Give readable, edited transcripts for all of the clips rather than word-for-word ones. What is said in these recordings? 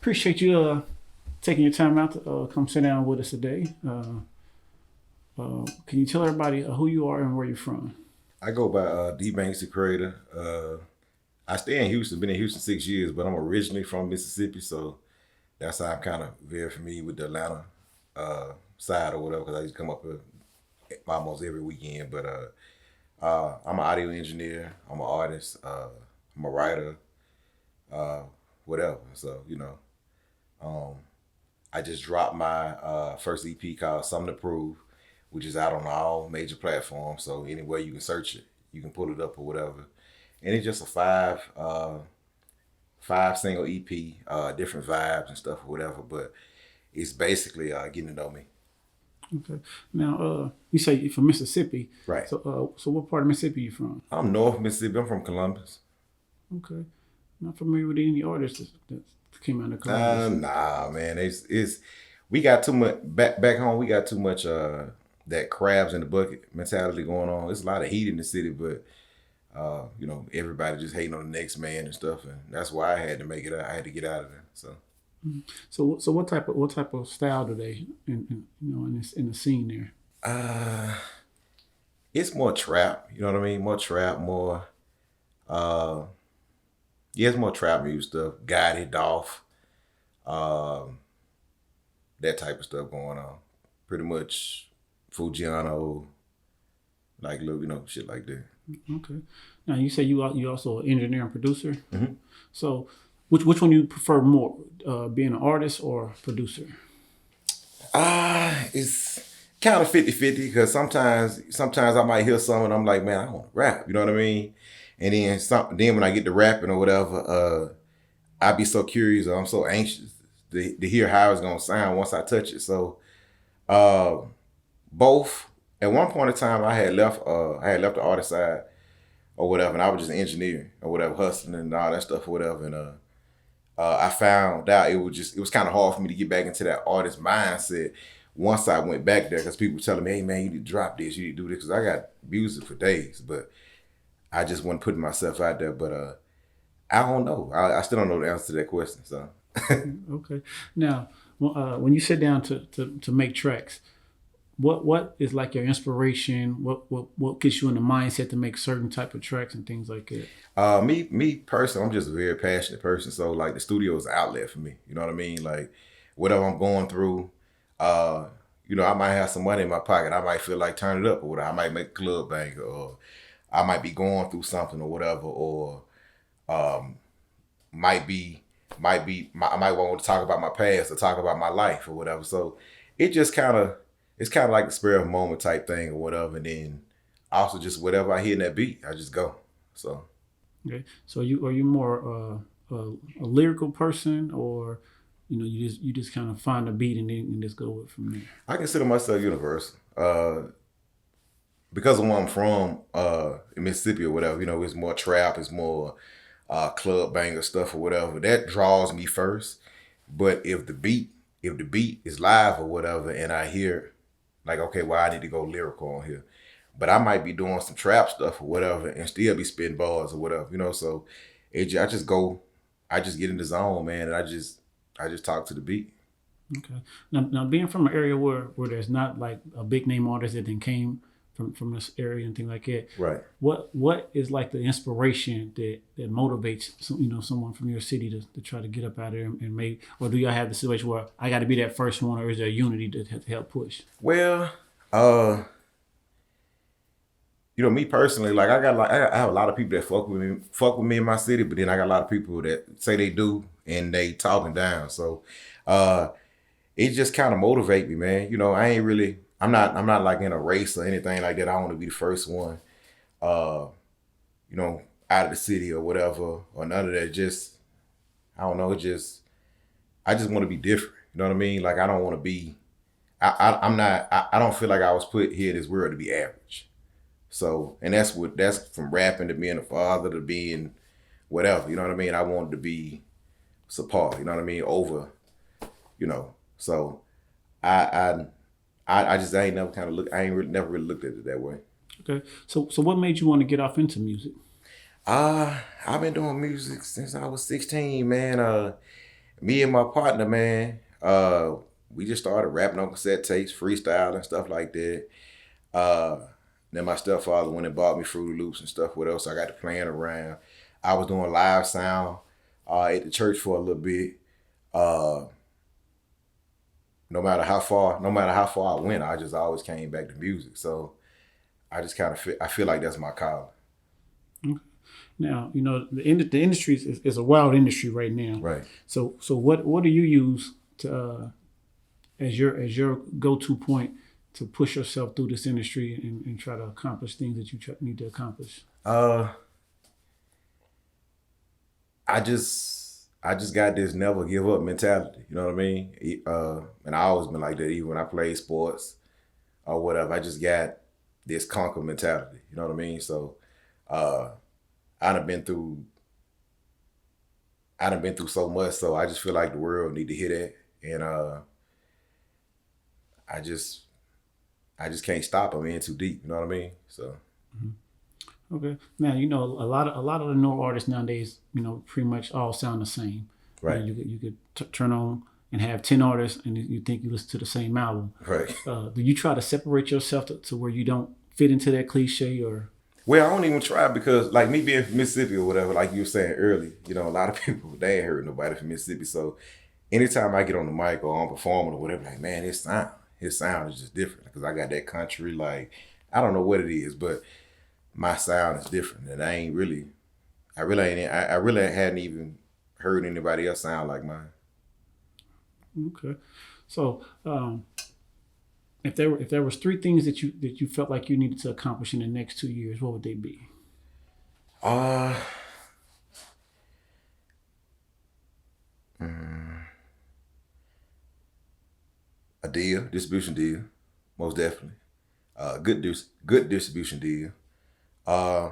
Appreciate you taking your time out to come sit down with us today. Can you tell everybody who you are and where you're from? I go by Dbankzzthecreator. I stay in Houston, been in Houston 6 years, but I'm originally from Mississippi, so that's how I'm kind of very familiar with the Atlanta side or whatever, because I used to come up here almost every weekend. But I'm an audio engineer, I'm an artist, I'm a writer, whatever. So, I just dropped my first EP called Something to Prove, which is out on all major platforms. So anywhere you can search it, you can pull it up or whatever. And it's just a five single EP, different vibes and stuff or whatever. But it's basically getting to know me. Okay. Now, you say you're from Mississippi. Right. So what part of Mississippi are you from? I'm North Mississippi. I'm from Columbus. Okay. Not familiar with any artists that came out of Columbus. Nah, man. It's we got too much back home. We got too much that crabs in the bucket mentality going on. There's a lot of heat in the city, but everybody just hating on the next man and stuff, and that's why I had to make it out. I had to get out of there. So. So what type of style do they in the scene there? It's more trap. You know what I mean? More trap, more. It's more trap music stuff. Gotti, Dolph, that type of stuff going on. Pretty much, Fujiano, like little shit like that. Okay. Now you say you also an engineer and producer. Mm-hmm. So which one you prefer more, being an artist or producer? It's kind of 50-50 because sometimes I might hear something and I'm like, man, I want to rap. You know what I mean? And then when I get to rapping or whatever, I be so curious or I'm so anxious to hear how it's gonna sound once I touch it. So both. At one point in time, I had left the artist side or whatever, and I was just an engineer or whatever, hustling and all that stuff or whatever. And I found out it was kind of hard for me to get back into that artist mindset once I went back there, because people were telling me, hey man, you need to drop this, you need to do this, because I got music for days, but I just wasn't putting myself out there. But I don't know. I still don't know the answer to that question. So. Okay. Now, when you sit down to make tracks, what is like your inspiration? What gets you in the mindset to make certain type of tracks and things like that? Me personally, I'm just a very passionate person. So like the studio is an outlet for me. You know what I mean? Like whatever I'm going through, I might have some money in my pocket. I might feel like turn it up or whatever. I might make a club banger, or I might be going through something or whatever, or I might want to talk about my past or talk about my life or whatever. So it's kind of like the spur of a moment type thing or whatever. And then also just whatever I hear in that beat, I just go. So. Okay. So are you more a lyrical person, or you just kind of find a beat and then just go with from there? I consider myself universal. Because of where I'm from, in Mississippi or whatever, it's more trap, it's more club banger stuff or whatever. That draws me first. But if the beat is live or whatever, and I hear like, okay, well, I need to go lyrical on here, but I might be doing some trap stuff or whatever and still be spitting bars or whatever, so I just get in the zone, man, and I just talk to the beat. Okay. Now being from an area where there's not like a big name artist that then came from this area and things like that. Right. What is like the inspiration that motivates someone from your city to try to get up out there and make, or do y'all have the situation where I got to be that first one, or is there a unity to help push? Well, me personally, like I have a lot of people that fuck with me in my city, but then I got a lot of people that say they do and they talking down. So it just kind of motivate me, man. I'm not like in a race or anything like that. I want to be the first one, out of the city or whatever, or none of that. Just, I don't know. I just want to be different. You know what I mean? Like I don't want to be, I don't feel like I was put here in this world to be average. So, and that's from rapping to being a father to being whatever, you know what I mean? I wanted to be support, you know what I mean? Over, so I ain't never really looked at it that way. Okay. So what made you want to get off into music? I've been doing music since I was 16, man. Me and my partner, man, we just started rapping on cassette tapes, freestyle and stuff like that. Uh, then my stepfather went and bought me Fruity Loops and stuff. What else? I got to playing around. I was doing live sound at the church for a little bit. Uh, no matter how far I went, I just always came back to music. So I just kind of I feel like that's my calling. Okay. Now, the industry is a wild industry right now. Right. So what do you use to as your go-to point to push yourself through this industry and try to accomplish things that you need to accomplish? I just got this never give up mentality. You know what I mean? And I always been like that. Even when I played sports or whatever, I just got this conquer mentality. You know what I mean? So uh, I done been through I done been through so much. So I just feel like the world need to hear that, and I just I just can't stop. I'm in too deep. You know what I mean? So Okay. Now, a lot of the newer artists nowadays, pretty much all sound the same. right, You could turn on and have 10 artists, and you think you listen to the same album. right. Do you try to separate yourself to where you don't fit into that cliche, or? Well, I don't even try because, like me being from Mississippi or whatever, like you were saying earlier, a lot of people they ain't heard nobody from Mississippi. So anytime I get on the mic or I'm performing or whatever, like man, his sound is just different because I got that country. Like I don't know what it is, but my sound is different, and I really hadn't even heard anybody else sound like mine. Okay. So, if there was three things that you felt like you needed to accomplish in the next 2 years, what would they be? Uh, a deal, distribution deal, most definitely. Good distribution deal. Uh,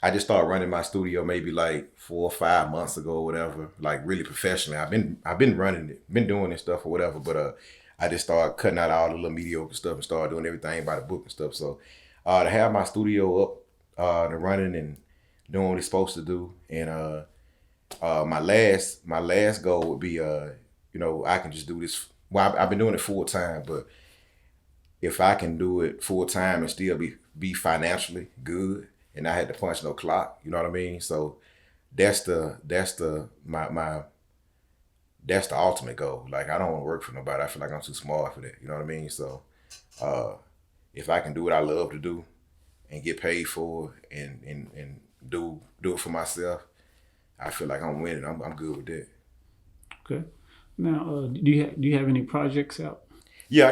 I just started running my studio maybe like 4 or 5 months ago or whatever, like really professionally. I've been running it, been doing this stuff or whatever, but I just started cutting out all the little mediocre stuff and started doing everything by the book and stuff. So to have my studio up and running and doing what it's supposed to do, and my last goal would be I can just do this. Well, I've been doing it full time, but if I can do it full time and still be financially good, and I had to punch no clock, you know what I mean? So that's that's the ultimate goal. Like I don't want to work for nobody. I feel like I'm too smart for that. You know what I mean? So uh, if I can do what I love to do and get paid for it and do it for myself, I feel like I'm winning. I'm good with that. Okay. Now, do you have any projects out? Yeah,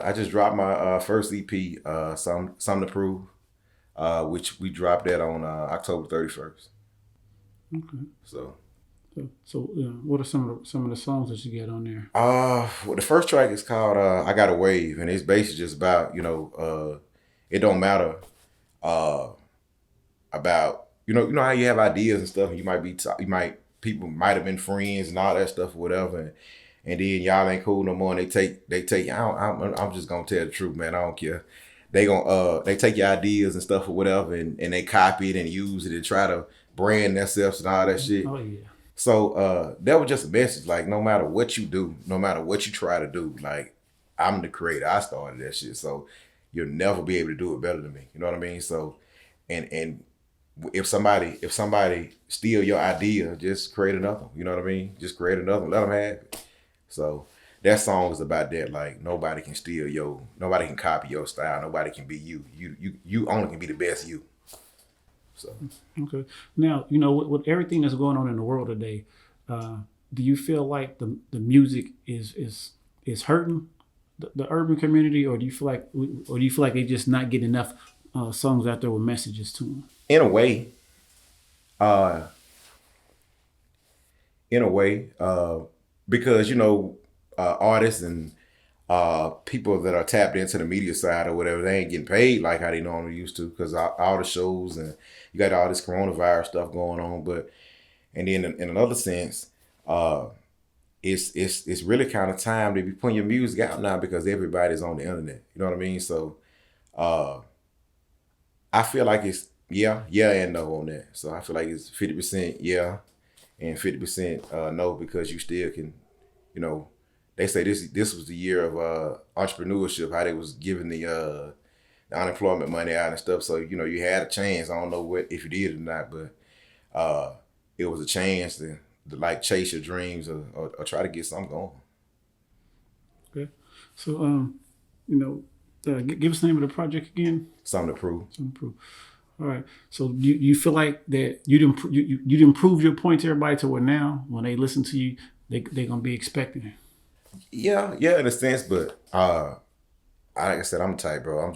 I just dropped my first EP, Something to Prove, which we dropped that on October 31st. Okay. So What are some of the songs that you get on there? well, the first track is called I Got a Wave, and it's basically just about, it don't matter uh about, you know how you have ideas and stuff, and people might have been friends and all that stuff or whatever, and then y'all ain't cool no more, and they take I'm just gonna tell the truth, man. I don't care. They take your ideas and stuff or whatever, and they copy it and use it and try to brand themselves and all that shit. Oh yeah. So that was just a message. Like no matter what you do, no matter what you try to do, like I'm the creator. I started that shit. So you'll never be able to do it better than me. You know what I mean? So and if somebody steal your idea, just create another one. You know what I mean? Just create another one. Let them have it. So that song is about that. Like nobody can copy your style. Nobody can be you. You only can be the best you. So Okay. Now, with everything that's going on in the world today, do you feel like the music is hurting the urban community, or do you feel like they just not getting enough songs out there with messages to them? in a way, uh, because artists and people that are tapped into the media side or whatever, they ain't getting paid like how they normally used to because all the shows and you got all this coronavirus stuff going on. But and then in another sense, uh, it's really kind of time to be putting your music out now because everybody's on the internet. You know what I mean? So uh, I feel like it's yeah and no on that. So I feel like it's 50% yeah, and 50% no because you still can, you know, they say this was the year of entrepreneurship, how they was giving the unemployment money out and stuff. So, you know, you had a chance. I don't know what if you did or not, but it was a chance to like chase your dreams or try to get something going. Okay. So, give us the name of the project again. Something to prove. Something to prove. All right. So you feel like that you didn't prove your point to everybody to where now when they listen to you, they're gonna be expecting it. Yeah, in a sense, but like I said, I'm the type, bro.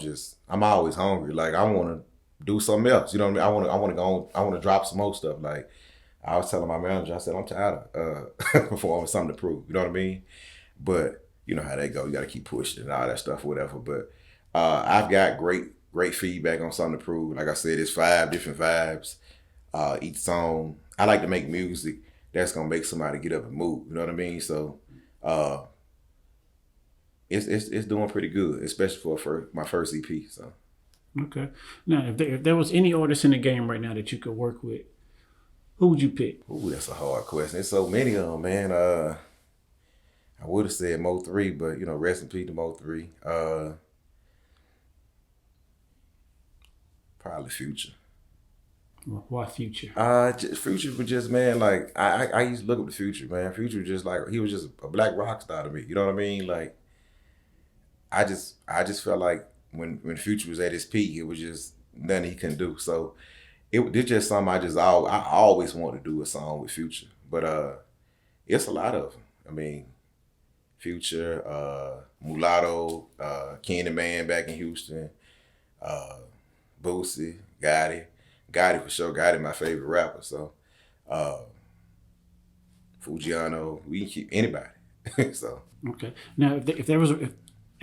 I'm always hungry. Like I want to do something else. You know what I mean? I want to go on. I want to drop some more stuff. Like I was telling my manager, I said I'm tired of performing something to prove. You know what I mean? But you know how they go. You got to keep pushing and all that stuff, whatever. But I've got great feedback on something to prove. Like I said, it's 5 different vibes. Each song. I like to make music that's gonna make somebody get up and move. You know what I mean? So. It's doing pretty good, especially for my first EP. So, okay. Now, if there was any artist in the game right now that you could work with, who would you pick? Ooh, that's a hard question. There's so many of them, man. I would have said Mo3, but you know, rest in peace to Mo3. Probably Future. Why Future? Future was just, man, like I used to look up the Future, man. Future was just like he was just a black rock star to me. You know what I mean? Like. I just felt like when Future was at his peak, it was just nothing he couldn't do. So it's just something I always wanted to do a song with Future. But it's a lot of them. I mean, Future, Mulatto, Candyman back in Houston, Boosie, Gotti for sure. Gotti my favorite rapper. So Fujiano, we can keep anybody. So okay. Now, if there was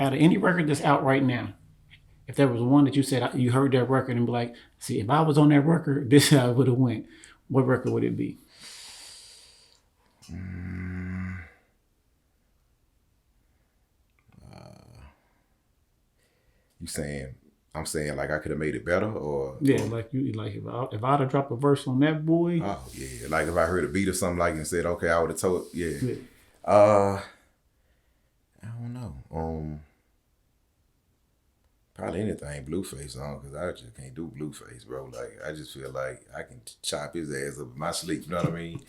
out of any record that's out right now, if there was one that you said you heard that record and be like, see, if I was on that record, this is how I would have went. What record would it be? I'm saying like I could have made it better, or like if I'd have dropped a verse on that boy. Oh yeah, like if I heard a beat or something like and said, okay, I would have told yeah. I don't know. Probably anything Blueface on, because I just can't do Blueface, bro. Like I just feel like I can chop his ass up in my sleep. You know what I mean?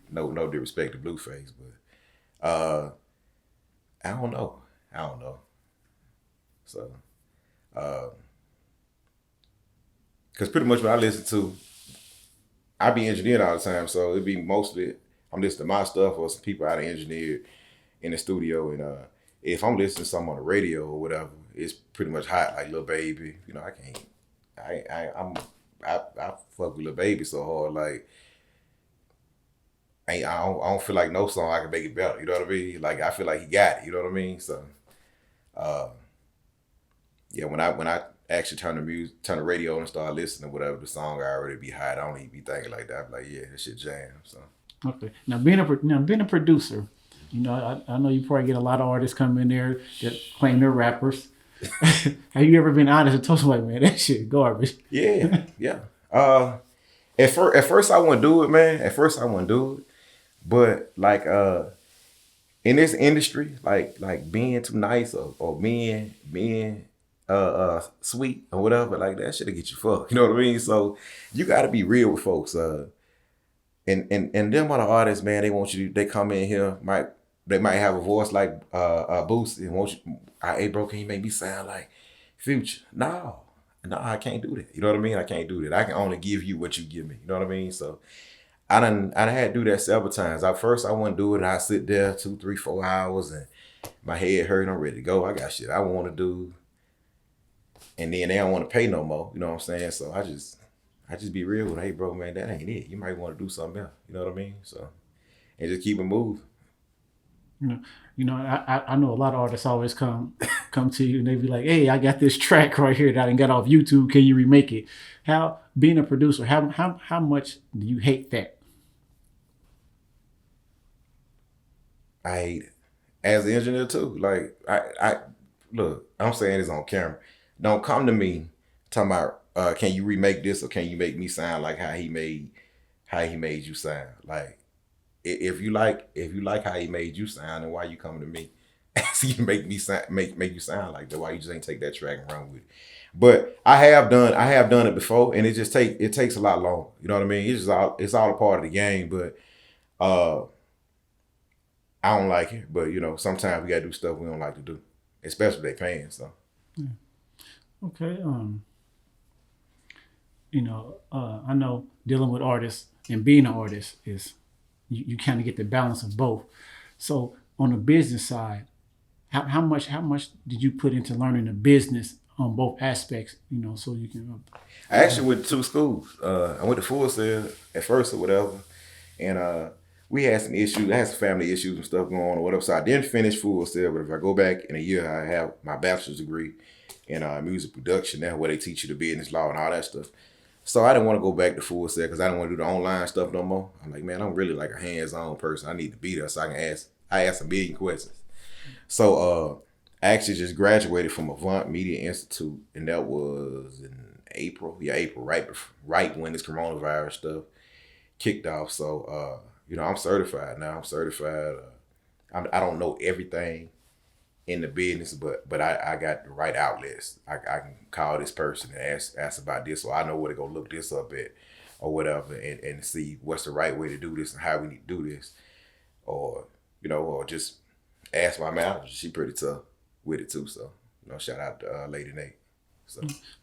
No disrespect to Blueface, but I don't know. So, because pretty much what I listen to, I be engineering all the time, so it'd be mostly I'm listening to my stuff or some people out of engineered in the studio, and if I'm listening to something on the radio or whatever, it's pretty much hot, like Lil Baby. You know, I fuck with Lil Baby so hard, like I don't feel like no song I can make it better. You know what I mean? Like I feel like he got it. You know what I mean? So, yeah, when I actually turn the radio on and start listening to whatever the song, I already be hot. I don't even be thinking like that. I'm like, yeah, this shit jam. So okay, now being a producer, you know, I know you probably get a lot of artists come in there that claim they're rappers. Have you ever been honest and told somebody, man, that shit garbage? Yeah. At first I wouldn't do it, man. But like in this industry, like being too nice or being sweet or whatever, like that shit'll get you fucked. You know what I mean? So you gotta be real with folks. And them other artists, man, they come in here, they might have a voice like Boosie and want you, hey bro, can you make me sound like Future? No, I can't do that. You know what I mean? I can't do that. I can only give you what you give me. You know what I mean? So I had to do that several times. At first I wouldn't do it, and I sit there 2, 3, 4 hours and my head hurt and I'm ready to go. I got shit I want to do. And then they don't want to pay no more. You know what I'm saying? So I just be real with, hey bro, man, that ain't it. You might want to do something else. You know what I mean? So, and just keep it moving. I know a lot of artists always come to you and they be like, hey, I got this track right here that I done got off YouTube. Can you remake it? How, being a producer, how much do you hate that? I hate it. As an engineer too. Like I look, I'm saying this on camera. Don't come to me talking about can you remake this or can you make me sound like how he made you sound? Like if you like how he made you sound, then why you coming to me? So you make me sound make you sound like that. Why you just ain't take that track and run with it? But I have done it before, and it takes a lot longer. You know what I mean? It's all a part of the game, but uh, I don't like it. But you know, sometimes we gotta do stuff we don't like to do, especially if they paying. So Okay. I know dealing with artists and being an artist is you kind of get the balance of both. So on the business side, how much did you put into learning the business on both aspects? So you can. I actually went to two schools. I went to Full Sail at first or whatever, and we had some issues. I had some family issues and stuff going on or whatever. So I didn't finish Full Sail, but if I go back in a year, I have my bachelor's degree in music production. That's where they teach you the business law and all that stuff. So I didn't want to go back to Full Sail because I didn't want to do the online stuff no more. I'm like, man, I'm really like a hands-on person. I need to be there so I can ask. I ask a million questions. So I actually just graduated from Avant Media Institute, and that was in April. Yeah, April, right when this coronavirus stuff kicked off. So I'm certified now. I'm certified. I don't know everything in the business, but I got the right outlets. I can call this person and ask about this, so I know where to go look this up at or whatever, and see what's the right way to do this and how we need to do this, or or just ask my manager. She pretty tough with it too. So shout out to Lady Nate.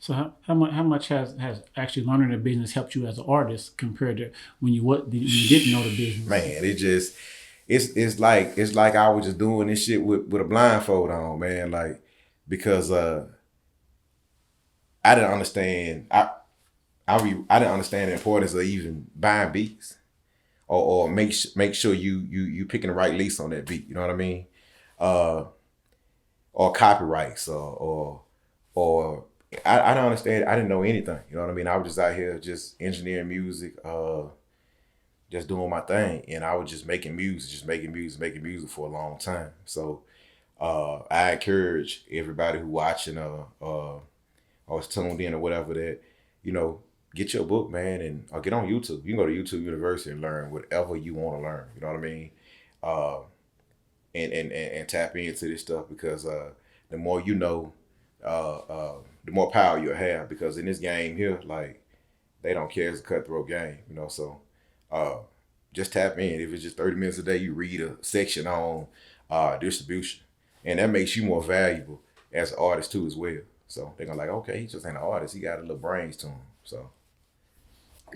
So how much has actually learning the business helped you as an artist compared to when you didn't know the business? Man, it's like I was just doing this shit with a blindfold on, man. Like because I didn't understand I didn't understand the importance of even buying beats or make sure you picking the right lease on that beat. You know what I mean? Or copyrights or I don't understand. I didn't know anything. You know what I mean? I was just out here just engineering music, just doing my thing, and I was just making music for a long time. So I encourage everybody who watching or is tuned in or whatever that get your book, man, and or get on YouTube. You can go to YouTube University and learn whatever you want to learn. You know what I mean? And tap into this stuff because the more you know, the more power you'll have. Because in this game here, like they don't care. It's a cutthroat game, So just tap in. If it's just 30 minutes a day, you read a section on distribution, and that makes you more valuable as an artist too as well. So they're gonna like, okay, he just ain't an artist. He got a little brains to him. So.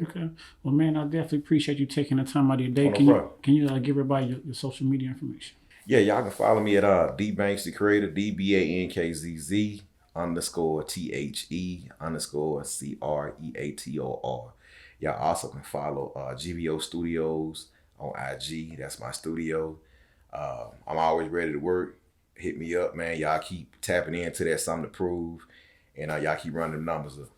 Okay. Well, man, I definitely appreciate you taking the time out of your day. Can you give everybody your social media information? Yeah, y'all can follow me at Dbankzzthecreator, DBANKZZ _THE_CREATOR. Y'all also can follow GVO Studios on IG. That's my studio. I'm always ready to work. Hit me up, man. Y'all keep tapping into that something to prove, and y'all keep running the numbers up.